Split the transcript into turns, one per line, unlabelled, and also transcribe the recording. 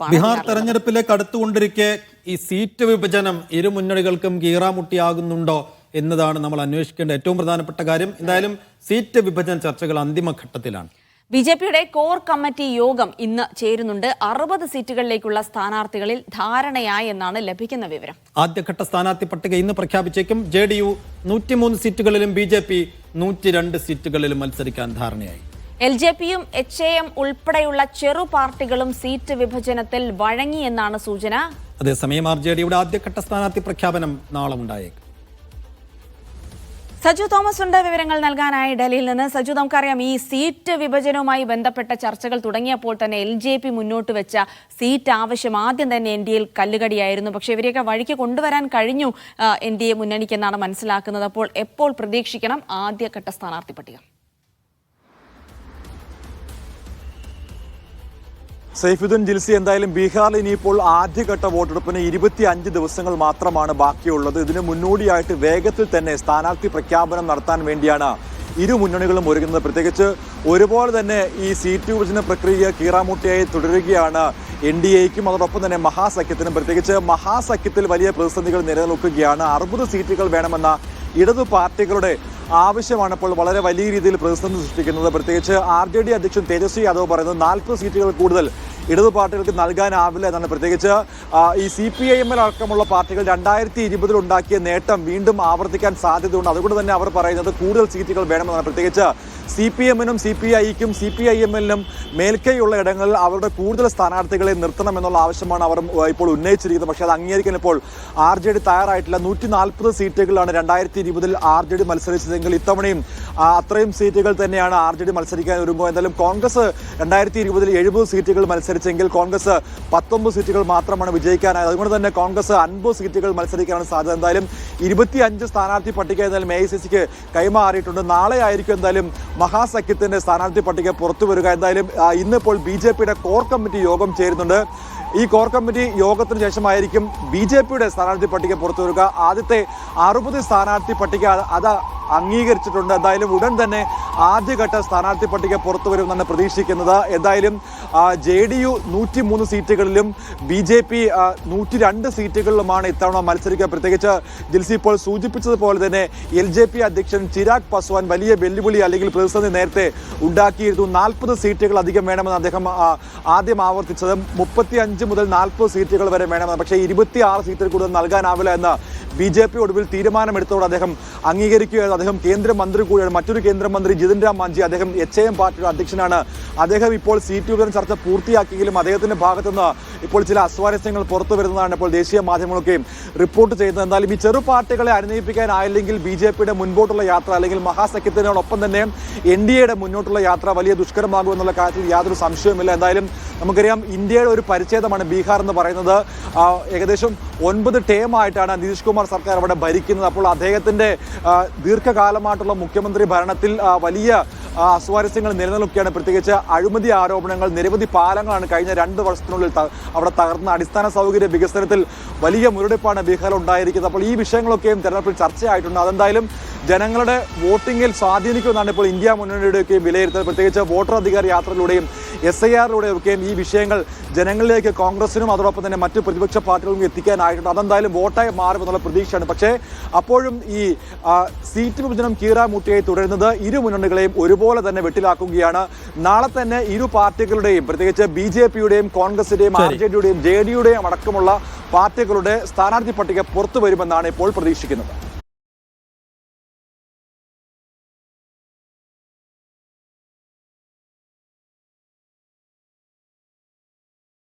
തെരഞ്ഞെടുപ്പാണ്.
ബീഹാർ തെരഞ്ഞെടുപ്പിലേക്ക് അടുത്തുകൊണ്ടിരിക്കെ ഈ സീറ്റ് വിഭജനം ഇരു മുന്നണികൾക്കും കീറാമുട്ടിയാകുന്നുണ്ടോ എന്നതാണ് നമ്മൾ അന്വേഷിക്കേണ്ട ഏറ്റവും പ്രധാനപ്പെട്ട കാര്യം. എന്തായാലും സീറ്റ് വിഭജന ചർച്ചകൾ അന്തിമഘട്ടത്തിലാണ്.
ബിജെപിയുടെ കോർ കമ്മിറ്റി യോഗം ഇന്ന് ചേരുന്നുണ്ട്. 60 സീറ്റുകളിലേക്കുള്ള സ്ഥാനാർത്ഥികളിൽ ധാരണയായി എന്നാണ് ലഭിക്കുന്ന വിവരം.
ആദ്യഘട്ട സ്ഥാനാർത്ഥി പട്ടിക ഇന്ന് പ്രഖ്യാപിച്ചേക്കും. JDU 103 സീറ്റുകളിലും BJP 102 സീറ്റുകളിലും മത്സരിക്കാൻ ധാരണയായി.
LJPയും HAM ഉൾപ്പെടെയുള്ള ചെറു പാർട്ടികളും സീറ്റ് വിഭജനത്തിൽ വഴങ്ങിയെന്നാണ് സൂചന.
അതേസമയം RJDയുടെ ആദ്യഘട്ട സ്ഥാനാർത്ഥി പ്രഖ്യാപനം നാളെ ഉണ്ടായേക്കും.
സജു തോമസ് ഉണ്ട് വിവരങ്ങൾ നൽകാനായി ഡൽഹിയിൽ നിന്ന്. സജു, നമുക്കറിയാം ഈ സീറ്റ് വിഭജനവുമായി ബന്ധപ്പെട്ട ചർച്ചകൾ തുടങ്ങിയപ്പോൾ തന്നെ LJP മുന്നോട്ട് വെച്ച സീറ്റ് ആവശ്യം ആദ്യം തന്നെ NDAയിൽ കല്ലുകടിയായിരുന്നു. പക്ഷേ ഇവരെയൊക്കെ വഴിക്ക് കൊണ്ടുവരാൻ കഴിഞ്ഞു NDA മുന്നണിക്കെന്നാണ് മനസ്സിലാക്കുന്നത്. അപ്പോൾ എപ്പോൾ പ്രതീക്ഷിക്കണം ആദ്യഘട്ട സ്ഥാനാർത്ഥി പട്ടിക?
സൈഫുദ്ദീൻ ജിൽസി, എന്തായാലും ബീഹാറിൽ ഇനിയിപ്പോൾ ആദ്യഘട്ട വോട്ടെടുപ്പിന് 25 ദിവസങ്ങൾ മാത്രമാണ് ബാക്കിയുള്ളത്. ഇതിന് മുന്നോടിയായിട്ട് വേഗത്തിൽ തന്നെ സ്ഥാനാർത്ഥി പ്രഖ്യാപനം നടത്താൻ വേണ്ടിയാണ് ഇരു മുന്നണികളും ഒരുങ്ങുന്നത്. പ്രത്യേകിച്ച് ഒരുപോലെ തന്നെ ഈ സീറ്റ് വിഭജന പ്രക്രിയ കീറാമുട്ടിയായി തുടരുകയാണ് NDAയ്ക്കും അതോടൊപ്പം തന്നെ മഹാസഖ്യത്തിനും. പ്രത്യേകിച്ച് മഹാസഖ്യത്തിൽ വലിയ പ്രതിസന്ധികൾ നിലനിൽക്കുകയാണ്. 60 സീറ്റുകൾ വേണമെന്ന ഇടതു പാർട്ടികളുടെ ആവശ്യമാണ് ഇപ്പോൾ വളരെ വലിയ രീതിയിൽ പ്രതിസന്ധി സൃഷ്ടിക്കുന്നത്. പ്രത്യേകിച്ച് RJD അധ്യക്ഷൻ തേജസ്വി യാദവ് പറയുന്നത് 40 സീറ്റുകൾ കൂടുതൽ ഇടതു പാർട്ടികൾക്ക് നൽകാനാവില്ല എന്നാണ്. പ്രത്യേകിച്ച് ഈ CPIM അടക്കമുള്ള പാർട്ടികൾ 2020 ഉണ്ടാക്കിയ നേട്ടം വീണ്ടും ആവർത്തിക്കാൻ സാധ്യതയുണ്ട്. അതുകൊണ്ട് തന്നെ അവർ പറയുന്നത് കൂടുതൽ സീറ്റുകൾ വേണമെന്നാണ്. പ്രത്യേകിച്ച് CPM-നും CPI-ക്കും CPIM-നും മേൽക്കൈയുള്ള ഇടങ്ങളിൽ അവരുടെ കൂടുതൽ സ്ഥാനാർത്ഥികളെ നിർത്തണമെന്നുള്ള ആവശ്യമാണ് അവർ ഇപ്പോൾ ഉന്നയിച്ചിരിക്കുന്നത്. പക്ഷേ അത് അംഗീകരിക്കാൻ ഇപ്പോൾ RJD തയ്യാറായിട്ടില്ല. 140 സീറ്റുകളാണ് 2020 RJD മത്സരിച്ചതെങ്കിൽ ഇത്തവണയും അത്രയും സീറ്റുകൾ തന്നെയാണ് RJD മത്സരിക്കാൻ ഒരുങ്ങുക. എന്തായാലും കോൺഗ്രസ് 2020 70 സീറ്റുകൾ മത്സരിച്ചെങ്കിൽ കോൺഗ്രസ് 19 സീറ്റുകൾ മാത്രമാണ് വിജയിക്കാനായത്. അതുകൊണ്ട് തന്നെ കോൺഗ്രസ് 50 സീറ്റുകൾ മത്സരിക്കാനാണ് സാധ്യത. എന്തായാലും 25 സ്ഥാനാർത്ഥി പട്ടിക എന്തായാലും AICCക്ക് കൈമാറിയിട്ടുണ്ട്. നാളെ ആയിരിക്കും എന്തായാലും മഹാസഖ്യത്തിന്റെ സ്ഥാനാർത്ഥി പട്ടിക പുറത്തു വരിക. എന്തായാലും ഇന്നിപ്പോൾ BJPയുടെ കോർ കമ്മിറ്റി യോഗം ചേരുന്നുണ്ട്. ഈ കോർ കമ്മിറ്റി യോഗത്തിന് ശേഷമായിരിക്കും BJPയുടെ സ്ഥാനാർത്ഥി പട്ടിക പുറത്തു വരിക. ആദ്യത്തെ 60 സ്ഥാനാർത്ഥി പട്ടിക അത് അംഗീകരിച്ചിട്ടുണ്ട്. എന്തായാലും ഉടൻ തന്നെ ആദ്യഘട്ട സ്ഥാനാർത്ഥി പട്ടിക പുറത്തു വരുമെന്നാണ് പ്രതീക്ഷിക്കുന്നത്. എന്തായാലും JDU 103 സീറ്റുകളിലും BJP 102 സീറ്റുകളിലുമാണ് ഇത്തവണ മത്സരിക്കുക. പ്രത്യേകിച്ച് ജിൽസി ഇപ്പോൾ സൂചിപ്പിച്ചതുപോലെ തന്നെ LJP അധ്യക്ഷൻ ചിരാഗ് പാസ്വാൻ വലിയ വെല്ലുവിളി അല്ലെങ്കിൽ പ്രതിസന്ധി നേരത്തെ ഉണ്ടാക്കിയിരുന്നു. 40 സീറ്റുകൾ അധികം വേണമെന്ന് അദ്ദേഹം ആദ്യം ആവർത്തിച്ചത് 35 മുതൽ 40 സീറ്റുകൾ വരെ വേണമെന്ന്. പക്ഷേ 26 സീറ്റുകൾ കൂടുതൽ നൽകാനാവില്ല എന്ന് BJP ഒടുവിൽ തീരുമാനമെടുത്തോടെ അദ്ദേഹം അംഗീകരിക്കുകയായിരുന്നു. അദ്ദേഹം കേന്ദ്രമന്ത്രി കൂടിയാണ്. മറ്റൊരു കേന്ദ്രമന്ത്രി ജിതിൻ രാം മാഞ്ചി, അദ്ദേഹം HAM പാർട്ടിയുടെ അധ്യക്ഷനാണ്. അദ്ദേഹം ഇപ്പോൾ സീറ്റ് വിഭജന ചർച്ച പൂർത്തിയാക്കിയെങ്കിലും അദ്ദേഹത്തിന്റെ ഭാഗത്തുനിന്ന് ഇപ്പോൾ ചില അസ്വാരസ്യങ്ങൾ പുറത്തു വരുന്നതാണ് ഇപ്പോൾ ദേശീയ മാധ്യമങ്ങളൊക്കെ റിപ്പോർട്ട് ചെയ്യുന്നത്. എന്നാലും ഈ ചെറു പാർട്ടികളെ അനുനയിപ്പിക്കാനായില്ലെങ്കിൽ BJPയുടെ മുൻപോട്ടുള്ള യാത്ര അല്ലെങ്കിൽ മഹാസഖ്യത്തിനോടൊപ്പം തന്നെ NDAയുടെ മുന്നോട്ടുള്ള യാത്ര വലിയ ദുഷ്കരമാകുമെന്നുള്ള കാര്യത്തിൽ യാതൊരു സംശയവുമില്ല. എന്തായാലും നമുക്കറിയാം ഇന്ത്യയുടെ ഒരു പരിച്ഛേദമാണ് ബീഹാർ എന്ന് പറയുന്നത്. ഏകദേശം 9 ടേമായിട്ടാണ് നിതീഷ് കുമാർ സർക്കാർ അവിടെ ഭരിക്കുന്നത്. അപ്പോൾ അദ്ദേഹത്തിന്റെ ദീർഘകാലമായിട്ടുള്ള മുഖ്യമന്ത്രി ഭരണത്തിൽ വലിയ അസ്വാരസ്യങ്ങൾ നിലനിൽക്കുകയാണ്. പ്രത്യേകിച്ച് അഴിമതി ആരോപണങ്ങൾ, നിരവധി പാലങ്ങളാണ് കഴിഞ്ഞ 2 വർഷത്തിനുള്ളിൽ അവിടെ തകർന്ന. അടിസ്ഥാന സൗകര്യ വികസനത്തിൽ വലിയ മുരടിപ്പാണ് ബീഹാറിൽ ഉണ്ടായിരിക്കുന്നത്. അപ്പോൾ ഈ വിഷയങ്ങളൊക്കെയും തെരഞ്ഞെടുപ്പിൽ ചർച്ചയായിട്ടുണ്ട്. അതെന്തായാലും ജനങ്ങളുടെ വോട്ടിങ്ങിൽ സ്വാധീനിക്കുമെന്നാണ് ഇപ്പോൾ ഇന്ത്യ മുന്നണിയുടെയൊക്കെയും വിലയിരുത്തൽ. പ്രത്യേകിച്ച് വോട്ടർ അധികാര യാത്രയിലൂടെയും SIR-ലൂടെയൊക്കെയും ഈ വിഷയങ്ങൾ ജനങ്ങളിലേക്ക് കോൺഗ്രസിനും അതോടൊപ്പം തന്നെ മറ്റു പ്രതിപക്ഷ പാർട്ടികൾക്കും എത്തിക്കാനായിട്ടുണ്ട്. അതെന്തായാലും വോട്ടായി മാറുമെന്നുള്ള പ്രതീക്ഷയാണ്. പക്ഷേ അപ്പോഴും ഈ സീറ്റ് വിഭജനം കീറാമുട്ടിയായി തുടരുന്നത് ഇരു മുന്നണികളെയും ഒരുപോലെ തന്നെ വെട്ടിലാക്കുകയാണ്. നാളെ തന്നെ ഇരു പാർട്ടികളുടെയും പ്രത്യേകിച്ച് BJPയുടെയും കോൺഗ്രസിന്റെയും RJDയുടെയും JDയുടെയും അടക്കമുള്ള പാർട്ടികളുടെ സ്ഥാനാർത്ഥി പട്ടിക പുറത്തു വരുമെന്നാണ് ഇപ്പോൾ പ്രതീക്ഷിക്കുന്നത്.